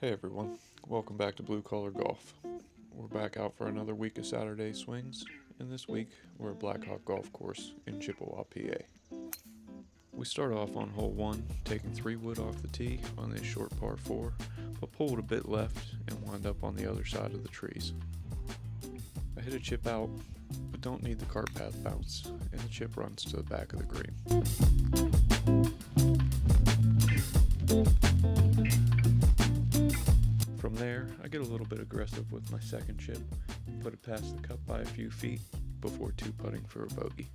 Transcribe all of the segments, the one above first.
Hey everyone, welcome back to Blue Collar Golf. We're back out for another week of Saturday swings, and this week we're at Blackhawk Golf Course in Chippewa, PA. We start off on hole 1, taking 3 wood off the tee on this short par 4, but pulled a bit left and wind up on the other side of the trees. I hit a chip out, but don't need the cart path bounce, and the chip runs to the back of the green. From there, I get a little bit aggressive with my second chip, put it past the cup by a few feet before 2-putting for a bogey.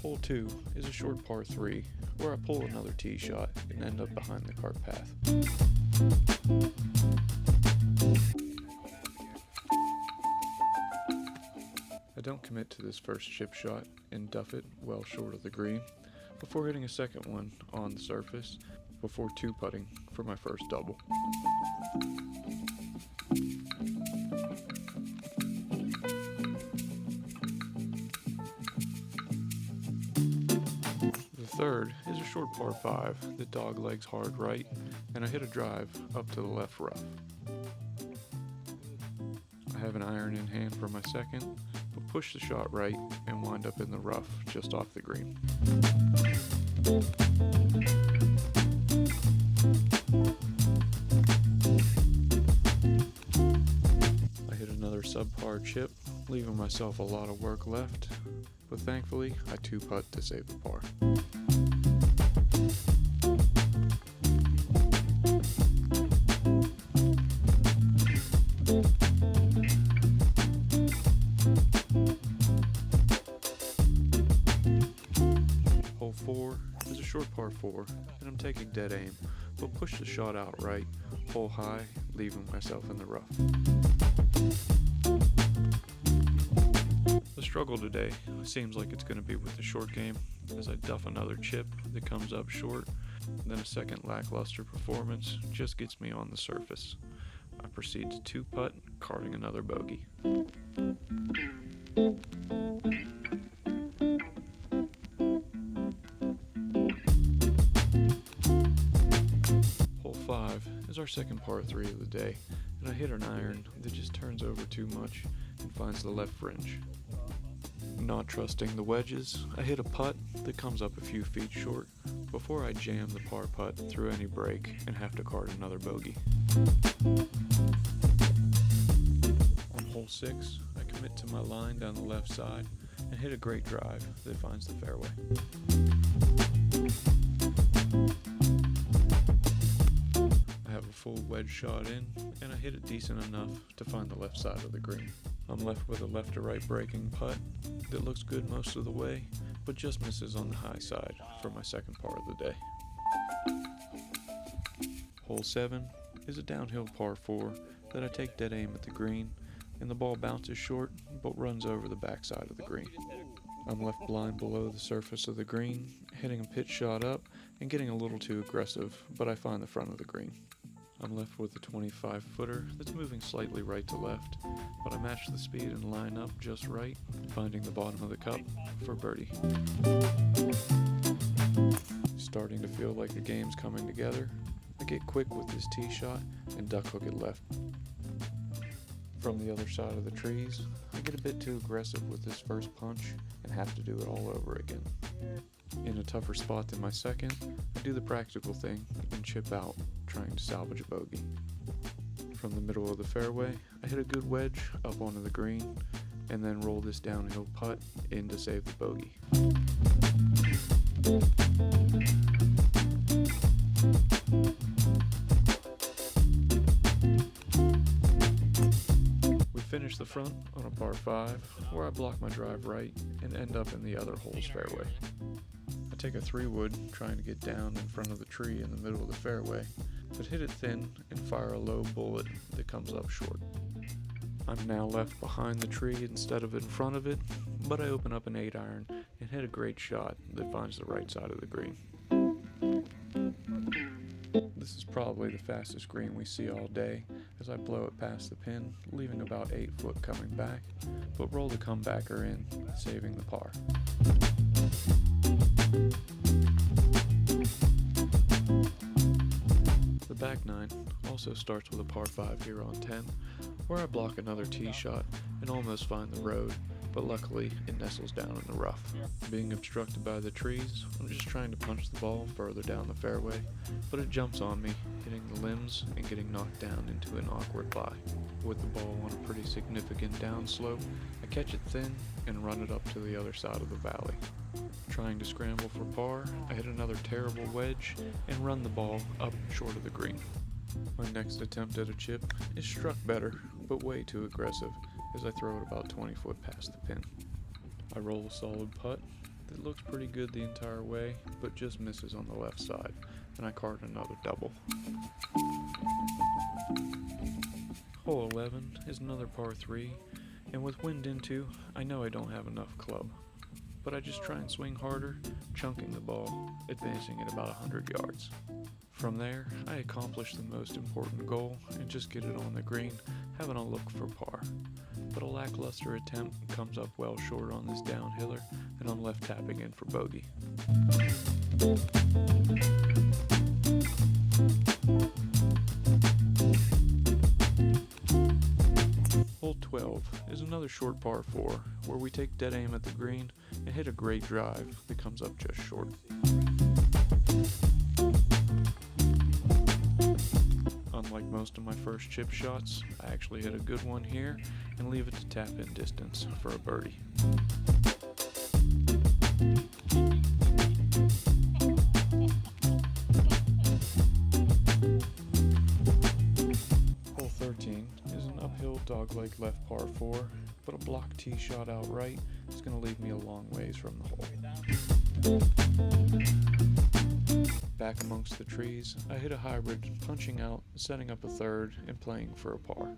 Hole 2 is a short par 3 where I pull another tee shot and end up behind the cart path. I don't commit to this first chip shot and duff it well short of the green before hitting a second one on the surface before 2-putting for my first double. The third is a short par 5 that dog legs hard right, and I hit a drive up to the left rough. I have an iron in hand for my second, but push the shot right and wind up in the rough just off the green. I hit another subpar chip, leaving myself a lot of work left, but thankfully I 2-putt to save the par. Hole 4 is a short par 4, and I'm taking dead aim, but push the shot out right, hole high, leaving myself in the rough. The struggle today seems like it's going to be with the short game, as I duff another chip that comes up short, then a second lackluster performance just gets me on the surface. I proceed to 2-putt, carting another bogey. Hole 5 is our second par 3 of the day, and I hit an iron that just turns over too much and finds the left fringe. Not trusting the wedges, I hit a putt that comes up a few feet short before I jam the par putt through any break and have to cart another bogey. On hole 6, I commit to my line down the left side and hit a great drive that finds the fairway. I have a full wedge shot in, and I hit it decent enough to find the left side of the green. I'm left with a left to right breaking putt that looks good most of the way, but just misses on the high side for my second par of the day. Hole 7 is a downhill par 4 that I take dead aim at the green, and the ball bounces short but runs over the backside of the green. I'm left blind below the surface of the green, hitting a pitch shot up and getting a little too aggressive, but I find the front of the green. I'm left with a 25-footer that's moving slightly right to left, but I match the speed and line up just right, finding the bottom of the cup for birdie. Starting to feel like the game's coming together, I get quick with this tee shot and duck hook it left. From the other side of the trees, I get a bit too aggressive with this first punch and have to do it all over again. In a tougher spot than my second, I do the practical thing and chip out, trying to salvage a bogey. From the middle of the fairway, I hit a good wedge up onto the green, and then roll this downhill putt in to save the bogey. We finish the front on a par 5, where I block my drive right and end up in the other hole's fairway. I take a 3-wood, trying to get down in front of the tree in the middle of the fairway, but hit it thin and fire a low bullet that comes up short. I'm now left behind the tree instead of in front of it, but I open up an 8-iron and hit a great shot that finds the right side of the green. This is probably the fastest green we see all day as I blow it past the pin, leaving about 8 foot coming back, but roll the comebacker in, saving the par. The back 9 also starts with a par 5 here on 10, where I block another tee shot and almost find the road, but luckily it nestles down in the rough. Being obstructed by the trees, I'm just trying to punch the ball further down the fairway, but it jumps on me, hitting the limbs and getting knocked down into an awkward lie. With the ball on a pretty significant downslope, I catch it thin and run it up to the other side of the valley. Trying to scramble for par, I hit another terrible wedge and run the ball up short of the green. My next attempt at a chip is struck better, but way too aggressive, as I throw it about 20 foot past the pin. I roll a solid putt that looks pretty good the entire way, but just misses on the left side, and I card another double. Hole 11 is another par 3, and with wind into, I know I don't have enough club, but I just try and swing harder, chunking the ball, advancing it about 100 yards. From there, I accomplish the most important goal and just get it on the green, having a look for par. But a lackluster attempt comes up well short on this downhiller, and I'm left tapping in for bogey. Hole 12 is another short par 4, where we take dead aim at the green and hit a great drive that comes up just short. Unlike most of my first chip shots, I actually hit a good one here and leave it to tap in distance for a birdie. Hole 13 is an uphill dogleg left par 4, but a block tee shot outright is going to leave me a long ways from the hole. Back amongst the trees, I hit a hybrid, punching out, setting up a third, and playing for a par.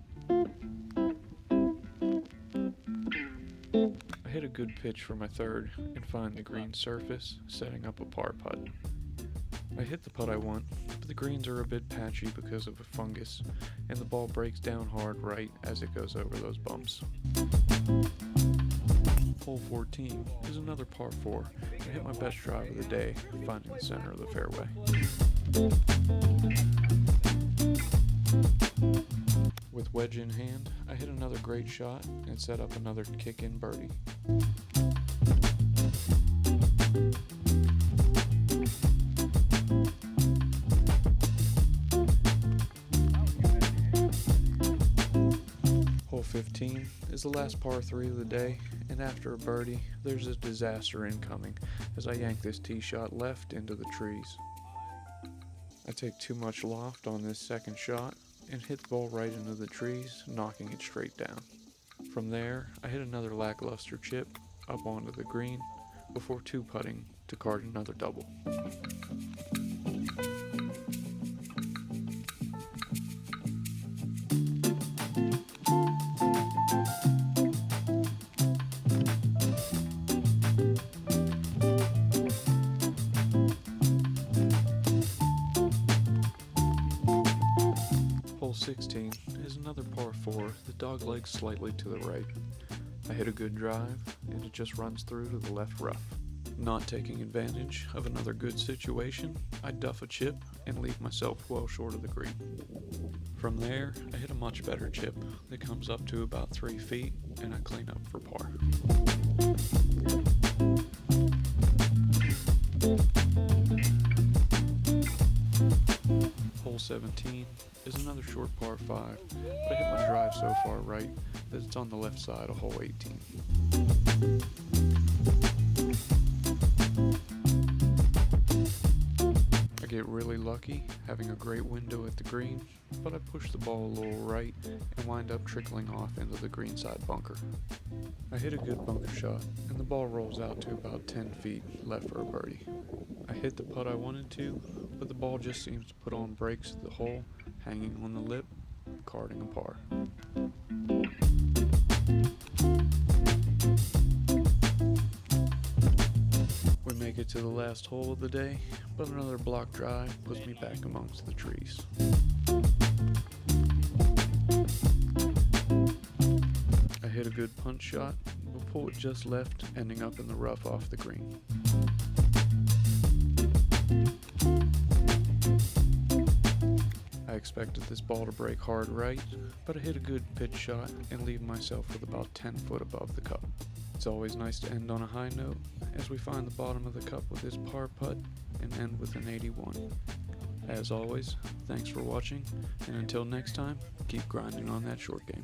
I hit a good pitch for my third and find the green surface, setting up a par putt. I hit the putt I want, but the greens are a bit patchy because of a fungus, and the ball breaks down hard right as it goes over those bumps. Hole 14 is another par 4. I hit my best drive of the day, finding the center of the fairway. With wedge in hand, I hit another great shot and set up another kick-in birdie. Hole 15 is the last par 3 of the day, and after a birdie, there's a disaster incoming as I yank this tee shot left into the trees. I take too much loft on this second shot and hit the ball right into the trees, knocking it straight down. From there, I hit another lackluster chip up onto the green before two-putting to card another double. Hole 16 is another par 4, the dogleg slightly to the right. I hit a good drive, and it just runs through to the left rough. Not taking advantage of another good situation, I duff a chip and leave myself well short of the green. From there, I hit a much better chip that comes up to about 3 feet, and I clean up for par. Hole 17 is another short par 5, but I hit my drive so far right that it's on the left side of hole 18. I get really lucky having a great window at the green, but I push the ball a little right and wind up trickling off into the greenside bunker. I hit a good bunker shot, and the ball rolls out to about 10 feet left for a birdie. I hit the putt I wanted to, but the ball just seems to put on brakes at the hole, hanging on the lip, carding a par. We make make it to the last hole of the day, but another block drive puts me back amongst the trees. I hit a good punch shot, but pull it just left, ending up in the rough off the green. I expected this ball to break hard right, but I hit a good pitch shot and leave myself with about 10 foot above the cup. It's always nice to end on a high note as we find the bottom of the cup with this par putt and end with an 81. As always, thanks for watching, and until next time, keep grinding on that short game.